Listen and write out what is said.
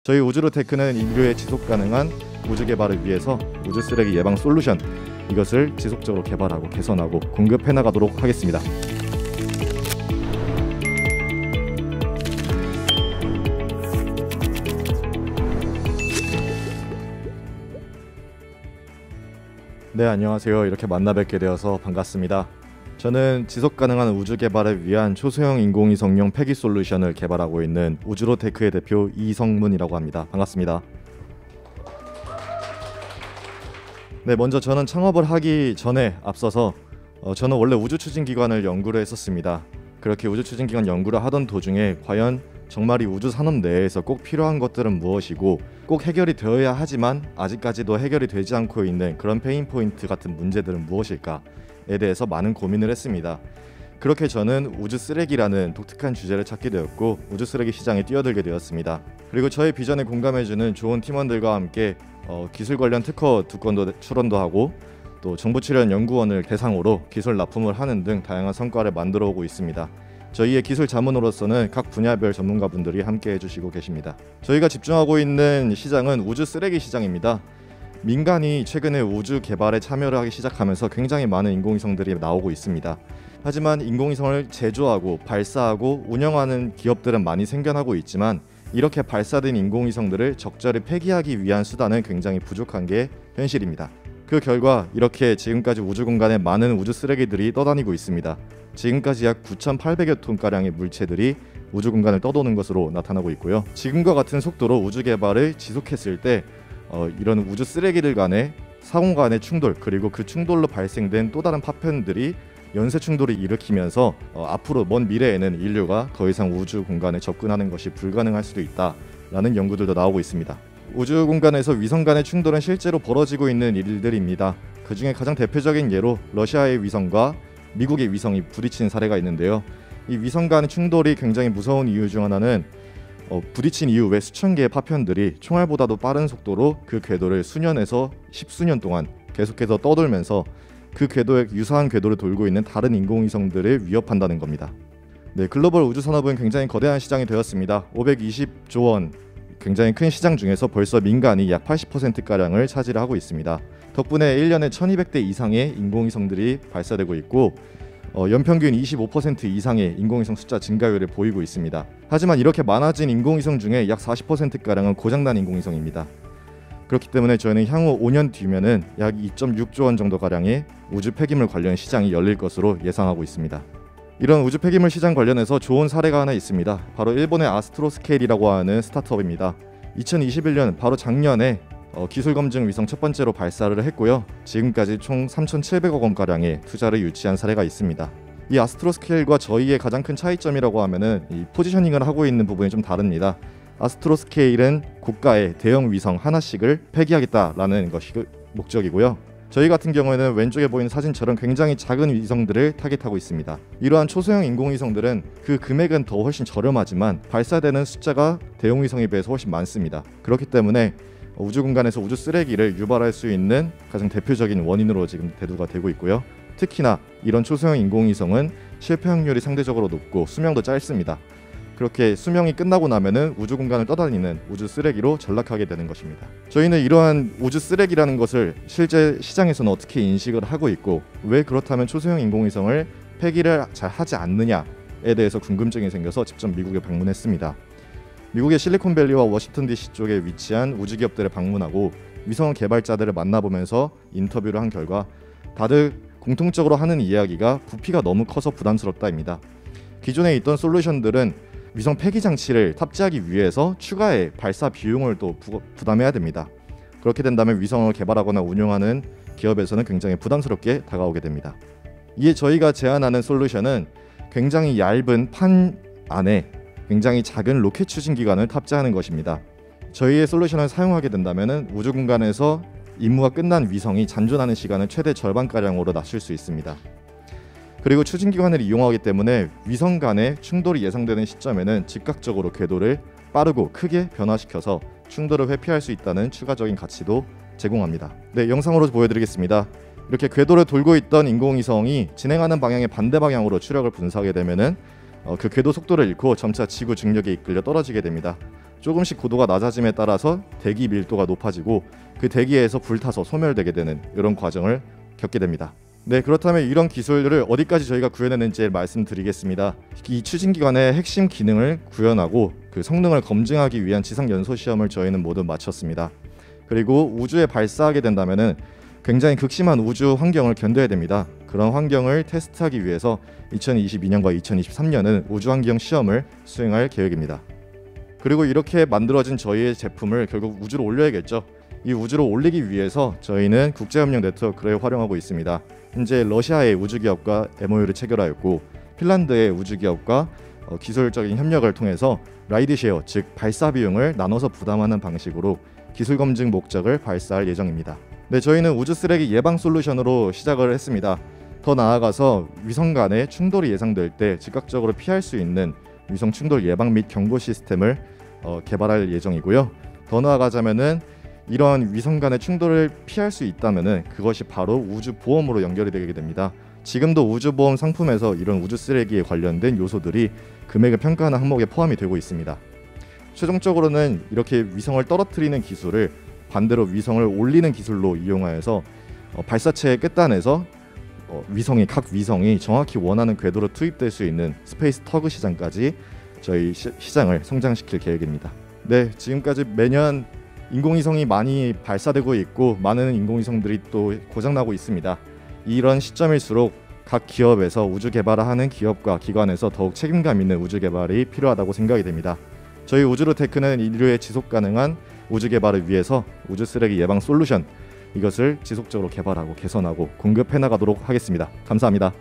저희 우주로테크는 인류의 지속가능한 우주 개발을 위해서 우주 쓰레기 예방 솔루션, 이것을 지속적으로 개발하고 개선하고 공급해 나가도록 하겠습니다. 네, 안녕하세요. 이렇게 만나 뵙게 되어서 반갑습니다. 저는 지속가능한 우주 개발을 위한 초소형 인공위성용 폐기 솔루션을 개발하고 있는 우주로테크의 대표 이성문이라고 합니다. 반갑습니다. 네, 먼저 저는 창업을 하기 전에 앞서서 저는 원래 우주추진기관을 연구를 했었습니다. 그렇게 우주추진기관 연구를 하던 도중에 과연 정말 이 우주산업 내에서 꼭 필요한 것들은 무엇이고 꼭 해결이 되어야 하지만 아직까지도 해결이 되지 않고 있는 그런 페인포인트 같은 문제들은 무엇일까에 대해서 많은 고민을 했습니다. 그렇게 저는 우주 쓰레기라는 독특한 주제를 찾게 되었고 우주 쓰레기 시장에 뛰어들게 되었습니다. 그리고 저의 비전에 공감해주는 좋은 팀원들과 함께 기술 관련 특허 2건도 출원도 하고 또 정부 출연 연구원을 대상으로 기술 납품을 하는 등 다양한 성과를 만들어 오고 있습니다. 저희의 기술 자문으로서는 각 분야별 전문가분들이 함께 해주시고 계십니다. 저희가 집중하고 있는 시장은 우주 쓰레기 시장입니다. 민간이 최근에 우주 개발에 참여를 하기 시작하면서 굉장히 많은 인공위성들이 나오고 있습니다. 하지만 인공위성을 제조하고 발사하고 운영하는 기업들은 많이 생겨나고 있지만 이렇게 발사된 인공위성들을 적절히 폐기하기 위한 수단은 굉장히 부족한 게 현실입니다. 그 결과 이렇게 지금까지 우주 공간에 많은 우주 쓰레기들이 떠다니고 있습니다. 지금까지 약 9,800여 톤가량의 물체들이 우주 공간을 떠도는 것으로 나타나고 있고요. 지금과 같은 속도로 우주 개발을 지속했을 때 이런 우주 쓰레기들 간의 상호 간의 충돌, 그리고 그 충돌로 발생된 또 다른 파편들이 연쇄 충돌을 일으키면서 앞으로 먼 미래에는 인류가 더 이상 우주 공간에 접근하는 것이 불가능할 수도 있다라는 연구들도 나오고 있습니다. 우주 공간에서 위성 간의 충돌은 실제로 벌어지고 있는 일들입니다. 그 중에 가장 대표적인 예로 러시아의 위성과 미국의 위성이 부딪힌 사례가 있는데요. 이 위성 간의 충돌이 굉장히 무서운 이유 중 하나는 부딪힌 이후에 수천 개의 파편들이 총알보다도 빠른 속도로 그 궤도를 수년에서 십수년 동안 계속해서 떠돌면서 그 궤도에 유사한 궤도를 돌고 있는 다른 인공위성들을 위협한다는 겁니다. 네, 글로벌 우주 산업은 굉장히 거대한 시장이 되었습니다. 520조 원, 굉장히 큰 시장 중에서 벌써 민간이 약 80%가량을 차지하고 있습니다. 덕분에 1년에 1200대 이상의 인공위성들이 발사되고 있고 연평균 25% 이상의 인공위성 숫자 증가율을 보이고 있습니다. 하지만 이렇게 많아진 인공위성 중에 약 40%가량은 고장난 인공위성입니다. 그렇기 때문에 저희는 향후 5년 뒤면은 약 2.6조 원 정도가량의 우주 폐기물 관련 시장이 열릴 것으로 예상하고 있습니다. 이런 우주 폐기물 시장 관련해서 좋은 사례가 하나 있습니다. 바로 일본의 아스트로스케일이라고 하는 스타트업입니다. 2021년 바로 작년에 기술 검증 위성 첫 번째로 발사를 했고요. 지금까지 총 3,700억 원가량의 투자를 유치한 사례가 있습니다. 이 아스트로스케일과 저희의 가장 큰 차이점이라고 하면은 이 포지셔닝을 하고 있는 부분이 좀 다릅니다. 아스트로스케일은 고가의 대형 위성 하나씩을 폐기하겠다라는 것이 목적이고요. 저희 같은 경우에는 왼쪽에 보이는 사진처럼 굉장히 작은 위성들을 타깃하고 있습니다. 이러한 초소형 인공위성들은 그 금액은 더 훨씬 저렴하지만 발사되는 숫자가 대형 위성에 비해서 훨씬 많습니다. 그렇기 때문에 우주 공간에서 우주 쓰레기를 유발할 수 있는 가장 대표적인 원인으로 지금 대두가 되고 있고요. 특히나 이런 초소형 인공위성은 실패 확률이 상대적으로 높고 수명도 짧습니다. 그렇게 수명이 끝나고 나면은 우주 공간을 떠다니는 우주 쓰레기로 전락하게 되는 것입니다. 저희는 이러한 우주 쓰레기라는 것을 실제 시장에서는 어떻게 인식을 하고 있고 왜 그렇다면 초소형 인공위성을 폐기를 잘 하지 않느냐에 대해서 궁금증이 생겨서 직접 미국에 방문했습니다. 미국의 실리콘밸리와 워싱턴 DC 쪽에 위치한 우주 기업들을 방문하고 위성 개발자들을 만나보면서 인터뷰를 한 결과 다들 공통적으로 하는 이야기가 부피가 너무 커서 부담스럽다입니다. 기존에 있던 솔루션들은 위성 폐기 장치를 탑재하기 위해서 추가의 발사 비용을 또 부담해야 됩니다. 그렇게 된다면 위성을 개발하거나 운용하는 기업에서는 굉장히 부담스럽게 다가오게 됩니다. 이에 저희가 제안하는 솔루션은 굉장히 얇은 판 안에 굉장히 작은 로켓 추진기관을 탑재하는 것입니다. 저희의 솔루션을 사용하게 된다면 우주 공간에서 임무가 끝난 위성이 잔존하는 시간을 최대 절반가량으로 낮출 수 있습니다. 그리고 추진기관을 이용하기 때문에 위성 간의 충돌이 예상되는 시점에는 즉각적으로 궤도를 빠르고 크게 변화시켜서 충돌을 회피할 수 있다는 추가적인 가치도 제공합니다. 네, 영상으로 보여드리겠습니다. 이렇게 궤도를 돌고 있던 인공위성이 진행하는 방향의 반대 방향으로 추력을 분사하게 되면은 그 궤도 속도를 잃고 점차 지구 중력에 이끌려 떨어지게 됩니다. 조금씩 고도가 낮아짐에 따라서 대기 밀도가 높아지고 그 대기에서 불타서 소멸되게 되는 이런 과정을 겪게 됩니다. 네, 그렇다면 이런 기술들을 어디까지 저희가 구현했는지 말씀드리겠습니다. 이 추진기관의 핵심 기능을 구현하고 그 성능을 검증하기 위한 지상 연소 시험을 저희는 모두 마쳤습니다. 그리고 우주에 발사하게 된다면은 굉장히 극심한 우주 환경을 견뎌야 됩니다. 그런 환경을 테스트하기 위해서 2022년과 2023년은 우주 환경 시험을 수행할 계획입니다. 그리고 이렇게 만들어진 저희의 제품을 결국 우주로 올려야겠죠. 이 우주로 올리기 위해서 저희는 국제협력 네트워크를 활용하고 있습니다. 현재 러시아의 우주기업과 MOU를 체결하였고 핀란드의 우주기업과 기술적인 협력을 통해서 라이드쉐어, 즉 발사 비용을 나눠서 부담하는 방식으로 기술 검증 목적을 발사할 예정입니다. 네, 저희는 우주 쓰레기 예방 솔루션으로 시작을 했습니다. 더 나아가서 위성 간의 충돌이 예상될 때 즉각적으로 피할 수 있는 위성 충돌 예방 및 경고 시스템을 개발할 예정이고요. 더 나아가자면은 이러한 위성 간의 충돌을 피할 수 있다면은 그것이 바로 우주 보험으로 연결이 되게 됩니다. 지금도 우주 보험 상품에서 이런 우주 쓰레기에 관련된 요소들이 금액을 평가하는 항목에 포함이 되고 있습니다. 최종적으로는 이렇게 위성을 떨어뜨리는 기술을 반대로 위성을 올리는 기술로 이용하여서 발사체의 끝단에서 각 위성이 정확히 원하는 궤도로 투입될 수 있는 스페이스 터그 시장까지 저희 시장을 성장시킬 계획입니다. 네, 지금까지 매년 인공위성이 많이 발사되고 있고 많은 인공위성들이 또 고장나고 있습니다. 이런 시점일수록 각 기업에서 우주 개발을 하는 기업과 기관에서 더욱 책임감 있는 우주 개발이 필요하다고 생각이 됩니다. 저희 우주로테크는 인류의 지속 가능한 우주 개발을 위해서 우주 쓰레기 예방 솔루션 이것을 지속적으로 개발하고 개선하고 공급해 나가도록 하겠습니다. 감사합니다.